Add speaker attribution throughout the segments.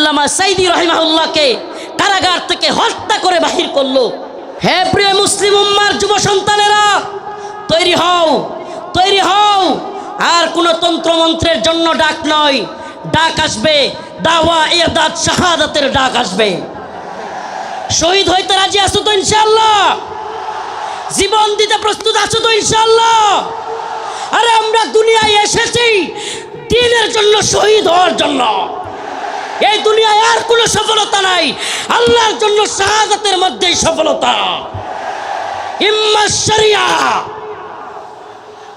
Speaker 1: আল্লামা সাইদি রহিমাহুল্লাহকে কারাগার থেকে হত্যা করে বাহির করলো। হে প্রিয় মুসলিম উম্মার যুব সন্তানেরা, তৈরি হও, তৈরি হও। আর কোনো তন্ত্রমন্ত্রের জন্য ডাক নয়, ডাক আসবে দাওয়া ইরদাদ শাহাদাতের ডাক আসবে। শহীদ হইতে রাজি আছো তো ইনশাআল্লাহ? জীবন দিতে প্রস্তুত আছো তো ইনশাআল্লাহ? আরে আমরা দুনিয়ায় এসেছি দ্বীনের জন্য, শহীদ হওয়ার জন্য। এই দুনিয়ায় আর কোনো সফলতা নাই, আল্লাহর জন্য শাহাদাতের মধ্যেই সফলতা। ইম্মা শরিয়া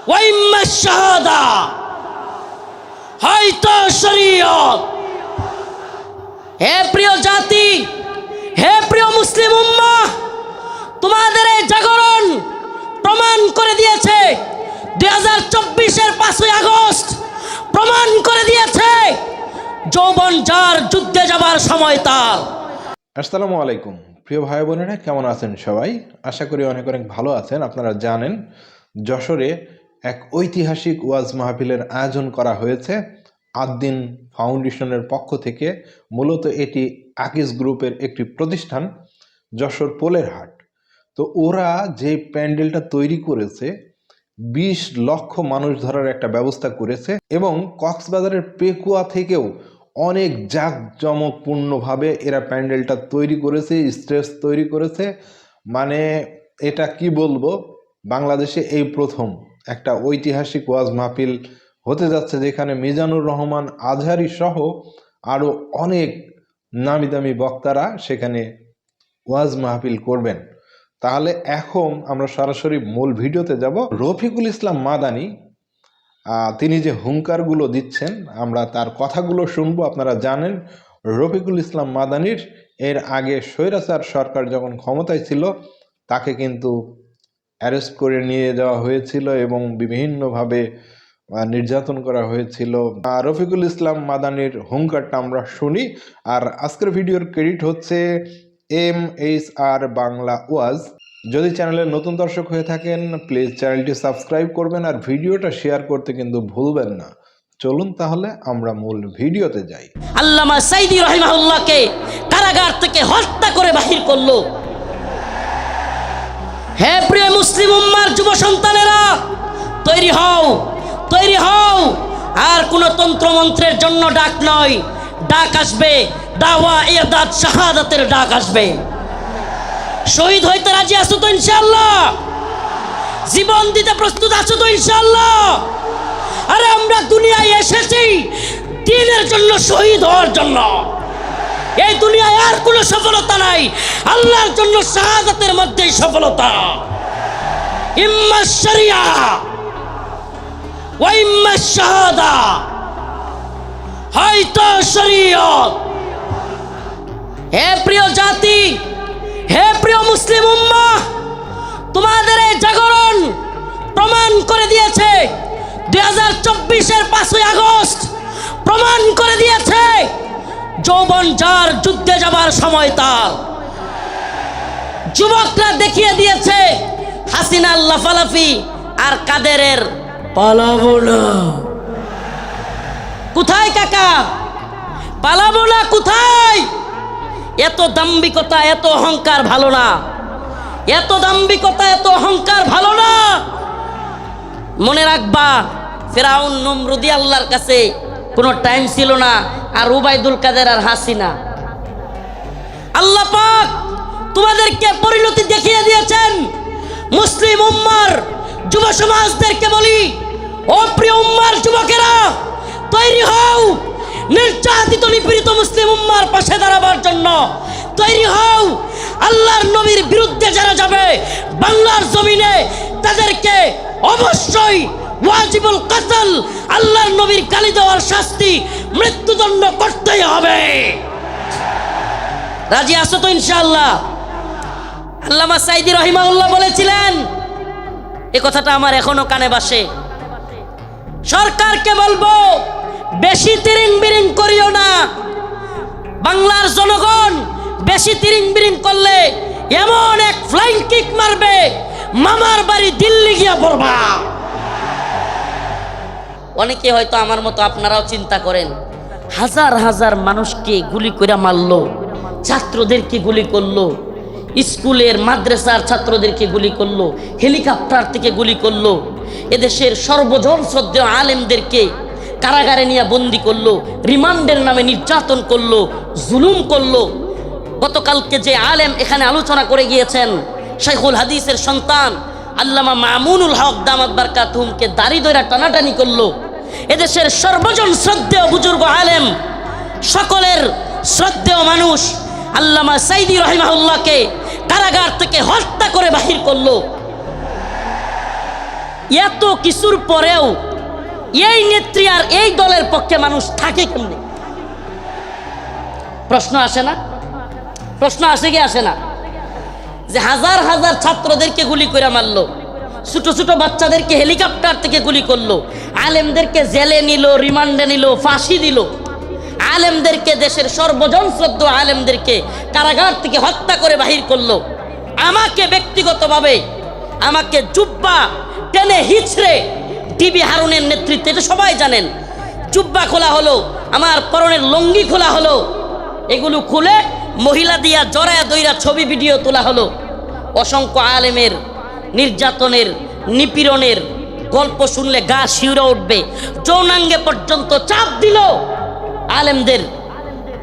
Speaker 1: ওয়া ইম্মা শাহাদা, হয়তো শরীয়ত। হে প্রিয় জাতি, হে প্রিয় মুসলিম উম্মাহ, তোমাদের এই জাগরণ প্রমাণ করে দিয়েছে 2024-এর 5ই আগস্ট প্রমাণ করে দিয়েছে যৌবন যার যুদ্ধে যাবার সময় তার।
Speaker 2: আসসালামু আলাইকুম প্রিয় ভাই বোনেরা, কেমন আছেন সবাই? আশা করি অনেক অনেক ভালো আছেন। আপনারা জানেন যশোরে এক ঐতিহাসিক ওয়াজ মাহফিলের আয়োজন করা হয়েছে আদ-দ্বীন ফাউন্ডেশনের পক্ষ থেকে। মূলত এটি আকিজ গ্রুপের একটি প্রতিষ্ঠান, যশোর পোলের হাট। তো ওরা যে প্যান্ডেলটা তৈরি করেছে 20 লক্ষ মানুষ ধরার একটা ব্যবস্থা করেছে এবং কক্সবাজারের পেকুয়া থেকেও অনেক জাঁকজমকপূর্ণভাবে এরা প্যান্ডেলটা তৈরি করেছে, স্টেজ তৈরি করেছে। মানে এটা কি বলবো, বাংলাদেশে এই প্রথম একটা ঐতিহাসিক ওয়াজ মাহফিল হতে যাচ্ছে যেখানে মিজানুর রহমান আজহারি সহ আরও অনেক নামি দামি বক্তারা সেখানে ওয়াজ মাহফিল করবেন। তাহলে এখন আমরা সরাসরি মূল ভিডিওতে যাব। রফিকুল ইসলাম মাদানী তিনি যে হুঙ্কারগুলো দিচ্ছেন আমরা তার কথাগুলো শুনবো। আপনারা জানেন রফিকুল ইসলাম মাদানীর এর আগে স্বৈরাচার সরকার যখন ক্ষমতায় ছিল তাকে কিন্তু অ্যারেস্ট করে নিয়ে যাওয়া হয়েছিল এবং বিভিন্নভাবে নির্যাতন করা হয়েছিল। রফিকুল ইসলাম মাদানীর হুঙ্কারটা আমরা শুনি। আর আজকের ভিডিওর ক্রেডিট হচ্ছে MHR বাংলা ওয়াজ। যদি চ্যানেলের নতুন দর্শক হয়ে থাকেন প্লিজ চ্যানেলটি সাবস্ক্রাইব করবেন আর ভিডিওটা শেয়ার করতে কিন্তু ভুলবেন না। চলুন তাহলে আমরা মূল ভিডিওতে যাই।
Speaker 1: আল্লামা সাইদি রহিমাহুল্লাহকে কারাগার থেকে হত্যা করে বাহির করলো। হে প্রিয় মুসলিম উম্মার যুব সন্তানেরা, তৈরি হও, তৈরি হও। আর কোনো তন্ত্রমন্ত্রের জন্য ডাক নয়, ডাক আসবে দাওয়া ইরদাদ শাহাদাতের ডাক আসবে। শহীদ হইতে রাজি আছো তো ইনশাআল্লাহ? জীবন দিতে প্রস্তুত আছো তো ইনশাআল্লাহ? আরে আমরা দুনিয়ায় এসেছি দ্বীনের জন্য, শহীদ হওয়ার জন্য। এই দুনিয়ায় আর কোনো সফলতা নাই, আল্লাহর জন্য শাহাদাতের মধ্যেই সফলতা। ইম্মা শরিয়া ওয়া ইম্মা শাহাদা, হয়তো শরীয়ত। হে প্রিয় জাতি, হে প্রিয় মুসলিম উম্মাহ, তোমাদের এই জাগরণ প্রমাণ করে দিয়েছে 2024-এর 5ই আগস্ট প্রমাণ করে দিয়েছে যৌবন যার যুদ্ধে যাবার সময় তার। যুবকরা দেখিয়ে দিয়েছে হাসিনার লাফালাফি আর কাদেরের পালাবো না। কোথায় কাকা? পালাবো না কোথায়? এত দাম্ভিকতা, এত অহংকার ভালো না। এত দাম্ভিকতা, এত অহংকার ভালো না। মনে রাখবা ফেরাউন নমরুদি আল্লাহর কাছে কোনো টাইম ছিল না, আর উবাইদুল কাদের আর হাসিনা। আল্লাহ পাক তোমাদেরকে পরিণতি দেখিয়ে দিয়েছেন। মুসলিম উম্মার যুব সমাজদেরকে বলি, ও প্রিয় উম্মার যুবকেরা, তৈরি হও নির্যাতিত নিপীড়িত মুসলিম উম্মার পাশে দাঁড়াবার জন্য। তৈরি হও আল্লাহর নবীর বিরুদ্ধে যারা যাবে বাংলার জমিনে তাদেরকে অবশ্যই ওয়াজিবুল কতল, আল্লাহর নবীর গালি দেওয়ার শাস্তি, মৃত্যুদণ্ড করতেই হবে। রাজি আছো তো ইনশাআল্লাহ? আল্লামা সাইদি রহিমাহুল্লাহ বলেছিলেন, এ কথাটা আমার এখনো কানে বাসে। সরকারকে বলবো বেশি তিরিং বিরিং করিও না। বাংলার জনগণ বেশি তিরিং বিরিং করলে এমন এক ফ্লাইং কিক মারবে, মামার বাড়ি দিল্লি গিয়া পড়বা। অনেকে হয়তো আমার মতো আপনারাও চিন্তা করেন, হাজার হাজার মানুষকে গুলি করে মারলো, ছাত্রদেরকে গুলি করলো, স্কুলের মাদ্রাসার ছাত্রদেরকে গুলি করলো, হেলিকপ্টার থেকে গুলি করলো, এদেশের সর্বজন শ্রদ্ধেয় আলেমদেরকে কারাগারে নিয়ে বন্দি করলো, রিমান্ডের নামে নির্যাতন করলো, জুলুম করলো। গতকালকে যে আলেম এখানে আলোচনা করে গিয়েছেন, শাইখুল হাদিসের সন্তান আল্লামা মামুনুল হক দামাত বারকাতুহুমকে দাড়ি ধরে টানাটানি করলো। এদেশের সর্বজন শ্রদ্ধেয় বুজুর্গ আলেম, সকলের শ্রদ্ধেয় মানুষ আল্লামা সাইদি রহিমাহুল্লাহকে কারাগার থেকে হত্যা করে বাহির করলো। এত কিছুর পরেও এই নেত্রী আর এই দলের পক্ষে মানুষ থাকে কেমনে? প্রশ্ন আসে না? প্রশ্ন আসে কি আসে না? যে হাজার হাজার ছাত্রদেরকে গুলি করে মারলো, ছোট ছোট বাচ্চাদেরকে হেলিকপ্টার থেকে গুলি করলো, আলেমদেরকে জেলে নিল, রিমান্ডে নিল, ফাঁসি দিল, আলেমদেরকে, দেশের সর্বজন শ্রদ্ধেয় আলেমদেরকে কারাগার থেকে হত্যা করে বাহির করলো। আমাকে ব্যক্তিগতভাবে আমাকে জুব্বা টেনে হিচড়ে ডিবি হারুনের নেতৃত্বে, এটা সবাই জানেন, জুব্বা খোলা হলো, আমার পরনের লঙ্গি খোলা হলো, এগুলো খুলে মহিলা দিয়া জড়ায়া দইরা ছবি ভিডিও তোলা হলো। অসংখ্য আলেমের নির্যাতনের, নিপীড়নের গল্প শুনলে গা শিউরে উঠবে। যৌনাঙ্গে পর্যন্ত চাপ দিল আলেমদের।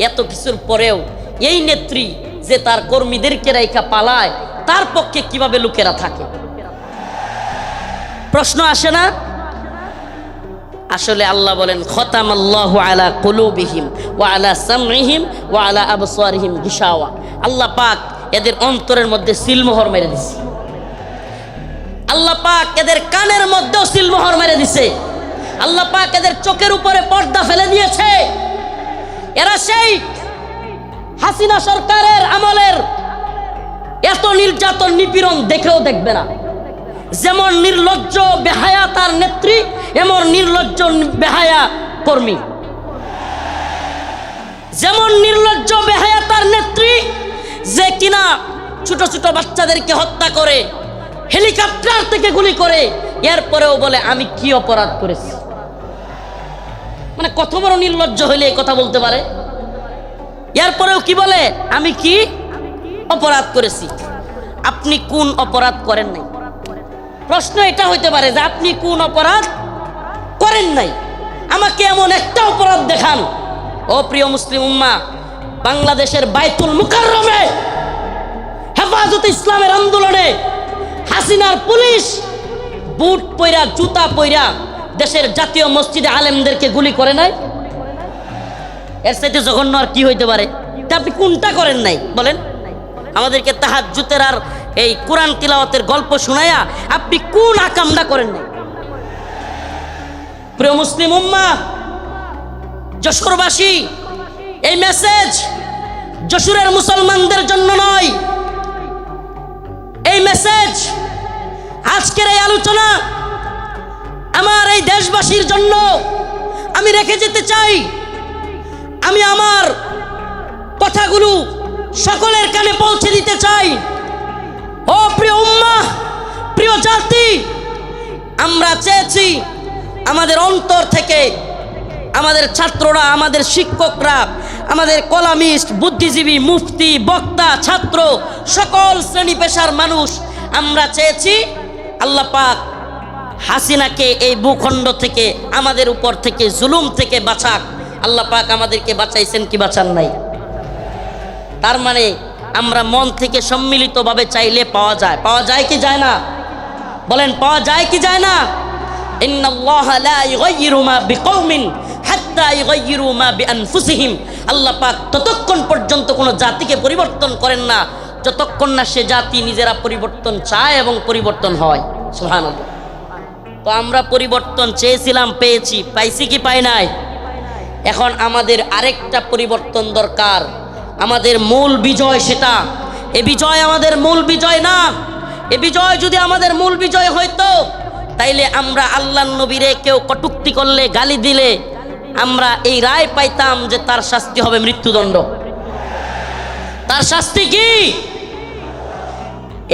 Speaker 1: এত কিছুর পরেও এই নেত্রী যে তার কর্মীদেরকে রাইখা পালায়, তার পক্ষে কিভাবে লোকেরা থাকে? প্রশ্ন আসে না? আসলে আল্লাহ বলেন, খতামাল্লাহু আলা কুলুবিহিম ওয়া আলা সামইহিম ওয়া আলা আবসারিহিম গিশাওয়া। আল্লাহ পাক এদের অন্তরের মধ্যে সিলমোহর মেরে দিছে। আল্লাহ পাক এদের কানের মধ্যেও সিলমোহর মেরে দিছে। আল্লাহ পাক এদের চোখের উপরে পর্দা ফেলে দিয়েছে। এরা সেই হাসিনা সরকারের আমলের এত নির্যাতন নিপীড়ন দেখেও দেখবে না। যেমন নির্লজ্জ বেহায়া তার নেত্রী, এমন নির্লজ্জ বেহায়া কর্মী। যেমন নির্লজ্জ বেহায়া তার নেত্রী, যে কিনা ছোট ছোট বাচ্চাদেরকে হত্যা করে, হেলিকপ্টার থেকে গুলি করে, এরপরেও বলে আমি কি অপরাধ করেছি। মানে কত বড় নির্লজ্জ হইলে এই কথা বলতে পারে? এরপরেও কি বলে, আমি কি অপরাধ করেছি। আপনি কোন অপরাধ করেন নাই? প্রশ্ন এটা হইতে পারে যে আপনি কোন অপরাধ করেন নাই, আমাকে এমন একটা অপরাধ দেখান। ও প্রিয় মুসলিম উম্মাহ, বাংলাদেশের বাইতুল মুকাররমে হেফাজতে ইসলামের আন্দোলনে হাসিনার পুলিশ বুট পয়রা, জুতা পয়রা দেশের জাতীয় মসজিদে আলেমদেরকে গুলি করে নাই। এর চাইতে জঘন্য আর কি হইতে পারে? তা আপনি কোনটা করেন নাই বলেন? আমাদেরকে তাহাজ্জুদের আর এই কোরআন তিলাওয়াতের গল্প শোনায়া আপনি কোন আকামটা করেন নাই? প্রিয় মুসলিম উম্মাহ, যশোরবাসী, এই মেসেজ যশোরের মুসলমানদের জন্য নয়, এই মেসেজ, আজকের এই আলোচনা আমার এই দেশবাসীর জন্য আমি রেখে যেতে চাই। আমি আমার কথাগুলো সকলের কানে পৌঁছে দিতে চাই। ও প্রিয় উম্মাহ, প্রিয় জাতি, আমরা চেয়েছি আমাদের অন্তর থেকে, আমাদের ছাত্ররা, আমাদের শিক্ষকরা, আমাদের কলামিস্ট, বুদ্ধিজীবী, মুফতি, বক্তা, ছাত্র, সকল শ্রেণী পেশার মানুষ, আমরা চেয়েছি আল্লাহ পাক হাসিনাকে এই ভূখণ্ড থেকে, আমাদের উপর থেকে, জুলুম থেকে বাঁচাক। আল্লাহ পাক আমাদেরকে বাঁচাইছেন কি বাঁচান নাই? তার মানে আমরা মন থেকে সম্মিলিতভাবে চাইলে পাওয়া যায়। পাওয়া যায় কি যায় না? বলেন, পাওয়া যায় কি যায় না? ইন্নাল্লাহা লা ইউগাইয়িরু মা বিকওমিন হাত্তা ইউগাইয়িরু মা বিআনফুসিহিম। আল্লাহ পাক ততক্ষণ পর্যন্ত কোনো জাতিকে পরিবর্তন করেন না যতক্ষণ না সে জাতি নিজেরা পরিবর্তন চায় এবং পরিবর্তন হয়। সুবহানাল্লাহ। তো আমরা পরিবর্তন চেয়েছিলাম, পেয়েছি। পাইছি কি পাই নাই? এখন আমাদের আরেকটা পরিবর্তন দরকার। আমাদের মূল বিজয় সেটা। এ বিজয় আমাদের মূল বিজয় না। এ বিজয় যদি আমাদের মূল বিজয় হইতো, তাইলে আমরা আল্লাহর নবীরে কেউ কটূক্তি করলে, গালি দিলে, আমরা এই রায় পাইতাম যে তার শাস্তি হবে মৃত্যুদণ্ড। তার শাস্তি কি?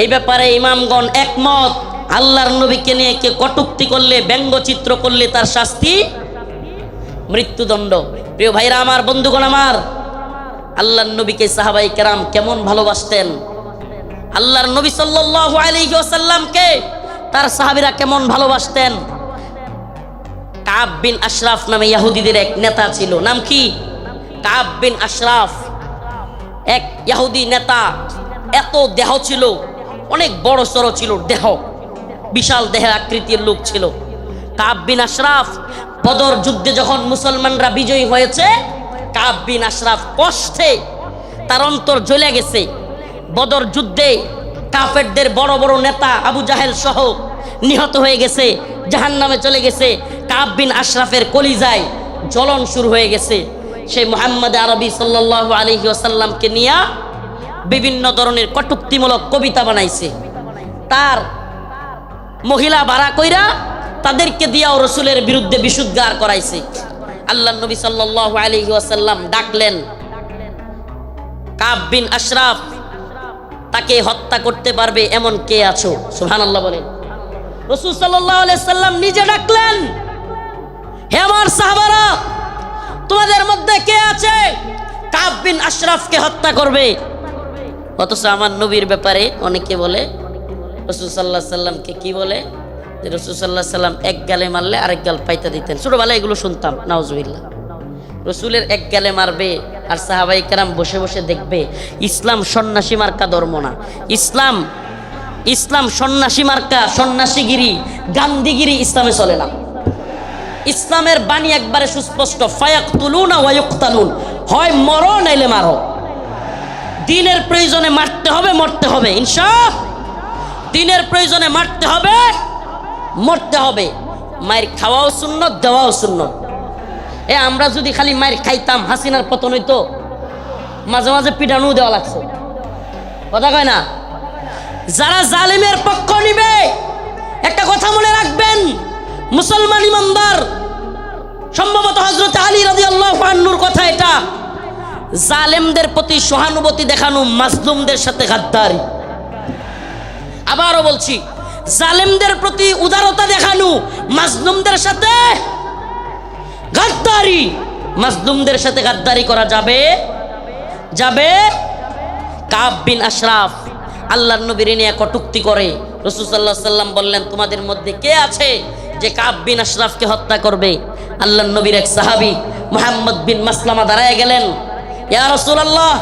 Speaker 1: এই ব্যাপারে ইমামগণ একমত। আল্লাহর নবীকে নিয়ে কে কটূক্তি করলে, ব্যঙ্গচিত্র করলে তার শাস্তি মৃত্যুদণ্ড। প্রিয় ভাইরা আমার, বন্ধুগণ আমার, আল্লাহর নবীকে সাহাবায়ে কেরাম কেমন ভালোবাসতেন, আল্লাহর নবী সাল্লাল্লাহু আলাইহি ওয়াসাল্লামকে তার সাহাবীরা কেমন ভালোবাসতেন। কাব বিন আশরাফ নামে ইহুদিদের এক নেতা ছিল। নাম কি? কাব বিন আশরাফ, এক ইহুদি নেতা। এত দেহ ছিল, অনেক বড় সড়ো ছিল দেহ, বিশাল দেহের আকৃতির লোক ছিল কাব বিন আশরাফ। বদর যুদ্ধে যখন মুসলমানরা বিজয়ী হয়েছে, কাব বিন আশরাফ কষ্টে তার অন্তর জ্বলে গেছে। বদর যুদ্ধে কাফেরদের বড় বড় নেতা আবু জাহেল সহ নিহত হয়ে গেছে, জাহান্নামে চলে গেছে। কাব বিন আশরাফের কলিজায় জ্বলন শুরু হয়ে গেছে। সেই মুহাম্মদ আরবি সাল্লাল্লাহু আলাইহি ওয়াসাল্লামকে নিয়ে বিভিন্ন ধরনের কটূক্তিমূলক কবিতা বানাইছে। তার মহিলা ভাড়া কইরা তাদেরকে দিয়াও রসুলের বিরুদ্ধে বিশুদ্ধার করাইছে। আল্লাহর নবী সাল্লাল্লাহু আলাইহি ওয়াসাল্লাম ডাকলেন কাব বিন আশরাফ, তাকে হত্যা করতে পারবে এমন কে আছো? সুবহানাল্লাহ বলেন। রাসূল সাল্লাল্লাহু আলাইহি ওয়াসাল্লাম নিজে ডাকলেন, হে আমার সাহাবারা, তোমাদের মধ্যে কে আছে কাব বিন আশরাফকে হত্যা করবে? অথচ আমার নবীর ব্যাপারে অনেকে বলে, রাসূল সাল্লাল্লাহু আলাইহি ওয়াসাল্লামকে কি বলে, যে রাসূল সাল্লাল্লাহু আলাইহি ওয়াসাল্লাম এক গালে মারলে আরেক গাল পাইতা দিতেন। ছোটবেলায় এগুলো শুনতাম, নাউজুবিল্লাহ। রসুলের এক গালে মারবে আর সাহাবায়ে কেরাম বসে বসে দেখবে। ইসলাম সন্ন্যাসী মার্কা ধর্ম না। ইসলাম সন্ন্যাসী মার্কা, সন্ন্যাসীগিরি, গান্ধীগিরি ইসলামে চলে না। ইসলামের বাণী একবারে সুস্পষ্ট, ফায়াকতুলুনা ওয়া ইউকতালুন, হয় মরো নাইলে মারো। দিনের প্রয়োজনে মারতে হবে, মরতে হবে, ইনশাআল্লাহ। দিনের প্রয়োজনে মারতে হবে, মরতে হবে। মায়ের খাওয়াও সুন্নত, দেওয়াও সুন্নত। আমরা যদি খালি মায়ের খাইতাম, হাসিনার পতন হইতো। মাঝে মাঝে পিটানো দেওয়া লাগছে, কথা কয় না? যারা জালিমের পক্ষ নিবে, একটা কথা মনে রাখবেন, মুসলমান ইমানদার, সম্ভবত হযরত আলী রাদিয়াল্লাহু আনহুর কথা এটা, জালেমদের প্রতি সহানুভূতি দেখানো মাজলুমদের সাথে গাদ্দারি। আবারও বলছি, জালেমদের প্রতি উদারতা দেখানো মাজলুমদের সাথে গাদ্দারি। মাজলুমদের সাথে গাদ্দারি করা যাবে? কাব বিন আশরাফ আল্লাহর নবীর নিয়ে কটূক্তি করে। রাসূল সাল্লাল্লাহু আলাইহি ওয়াসাল্লাম বললেন, তোমাদের মধ্যে কে আছে যে কাব বিন আশরাফকে হত্যা করবে? আল্লাহর নবীর এক সাহাবী মুহাম্মদ বিন মাসলামা দাঁড়ায় গেলেন, ইয়া রাসূলুল্লাহ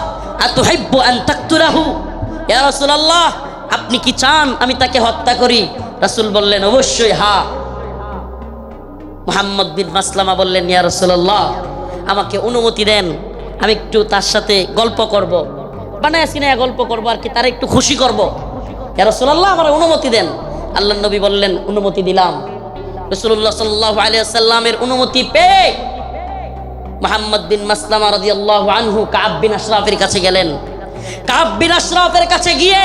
Speaker 1: আতুহিব্বু আন তাকতুলাহু? ইয়া রাসূলুল্লাহ, আপনি কি চান আমি তাকে হত্যা করি? রাসূল বললেন, অবশ্যই, হ্যাঁ। মুহাম্মদ বিন মাসলামা বললেন, ইয়া রাসূলুল্লাহ, আমাকে অনুমতি দেন, আমি একটু তার সাথে গল্প করব, বানায় সিনায় গল্প করব আর কি, তার একটু খুশি করব। ইয়া রাসূলুল্লাহ, আমার অনুমতি দেন। আল্লাহর নবী বললেন, অনুমতি দিলাম। রাসূলুল্লাহ সাল্লাল্লাহু আলাইহি ওয়াসাল্লামের অনুমতি পেয়ে মুহাম্মদ বিন মাসলামা রাদিয়াল্লাহু আনহু কাব বিন আশরাফের কাছে গেলেন। কাব বিন আশরাফের কাছে গিয়ে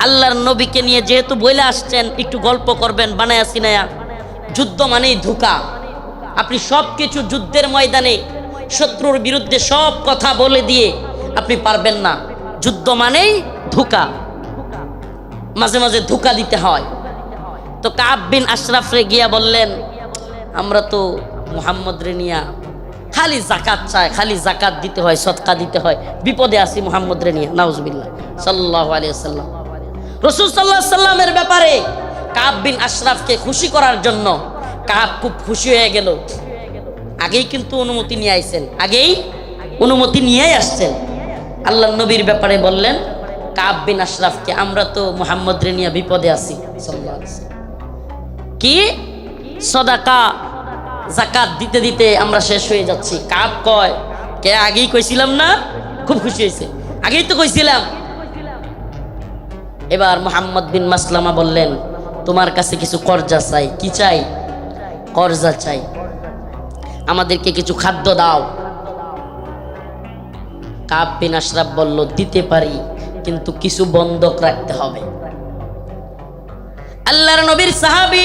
Speaker 1: আল্লাহর নবীকে নিয়ে যেহেতু বলে আসছেন, একটু গল্প করবেন বানায়া সিনায়া। যুদ্ধ মানেই ধোঁকা। আপনি সব কিছু যুদ্ধের ময়দানে শত্রুর বিরুদ্ধে সব কথা বলে দিয়ে আপনি পারবেন না। যুদ্ধ মানেই ধোঁকা, মাঝে মাঝে ধোঁকা দিতে হয়। তো কাব বিন আশরাফরে গিয়া বললেন, আমরা তো মুহাম্মদ রে নিয়া খালি জাকাত চাই, খালি জাকাত দিতে হয়, সদকা দিতে হয়, বিপদে আছি মুহাম্মদ রে নিয়া। নাউজুবিল্লাহ। সাল্লাল্লাহু আলাইহি ওয়াসাল্লাম রাসূল সাল্লাল্লাহু আলাইহি ওয়াসাল্লামের ব্যাপারে কাব বিন আশরাফকে খুশি করার জন্য কাব খুব খুশি হয়ে গেল। আগেই কিন্তু অনুমতি নিয়ে আইছেন, আগেই অনুমতি নিয়েই আসছেন। আল্লাহর নবীর ব্যাপারে বললেন কাব বিন আশরাফকে, আমরা তো মুহাম্মদ রে নিয়ে বিপদে আছি সাল্লাল্লাহু আলাইহি ওয়াসাল্লাম, কি সদাকা যাকাত দিতে দিতে আমরা শেষ হয়ে যাচ্ছি। কাব কয়, কে আগেই কইছিলাম না? খুব খুশি হয়েছে, আগেই তো কইছিলাম। এবার মুহাম্মদ বিন মাসলামা বললেন, তোমার কাছে কিছু কর্জা চাই। কি চাই? কর্জা চাই, আমাদেরকে কিছু খাদ্য দাও। কাব বিন আশরাফ বলল, দিতে পারি, কিন্তু কিছু বন্ধক রাখতে হবে। আল্লাহর নবীর সাহাবী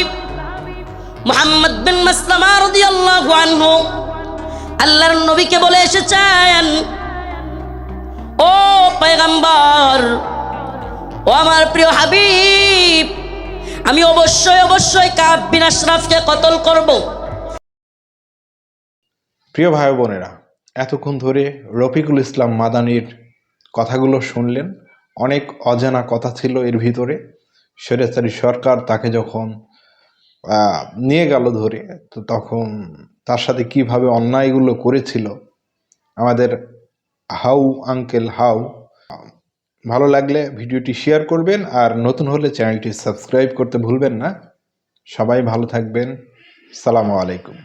Speaker 1: মুহাম্মদ বিন মাসলামা রাদিয়াল্লাহু আনহু আল্লাহর নবীকে বলে এসেছেন, ও পয়গম্বর, ও আমার প্রিয় হাবিব, আমি অবশ্যই কাব বিন আশরাফকে কতল করব।
Speaker 2: প্রিয় ভাই বোনেরা, এতক্ষণ ধরে রফিকুল ইসলাম মাদানির কথাগুলো শুনলেন। অনেক অজানা কথা ছিল এর ভিতরে। স্বৈরাচারী সরকার তাকে যখন নিয়ে গেল ধরে, তো তখন তার সাথে কিভাবে অন্যায়গুলো করেছিল আমাদের হাউ আঙ্কেল হাউ। ভালো লাগলে ভিডিওটি শেয়ার করবেন, আর নতুন হলে চ্যানেলটি সাবস্ক্রাইব করতে ভুলবেন না। সবাই ভালো থাকবেন। সালামু আলাইকুম।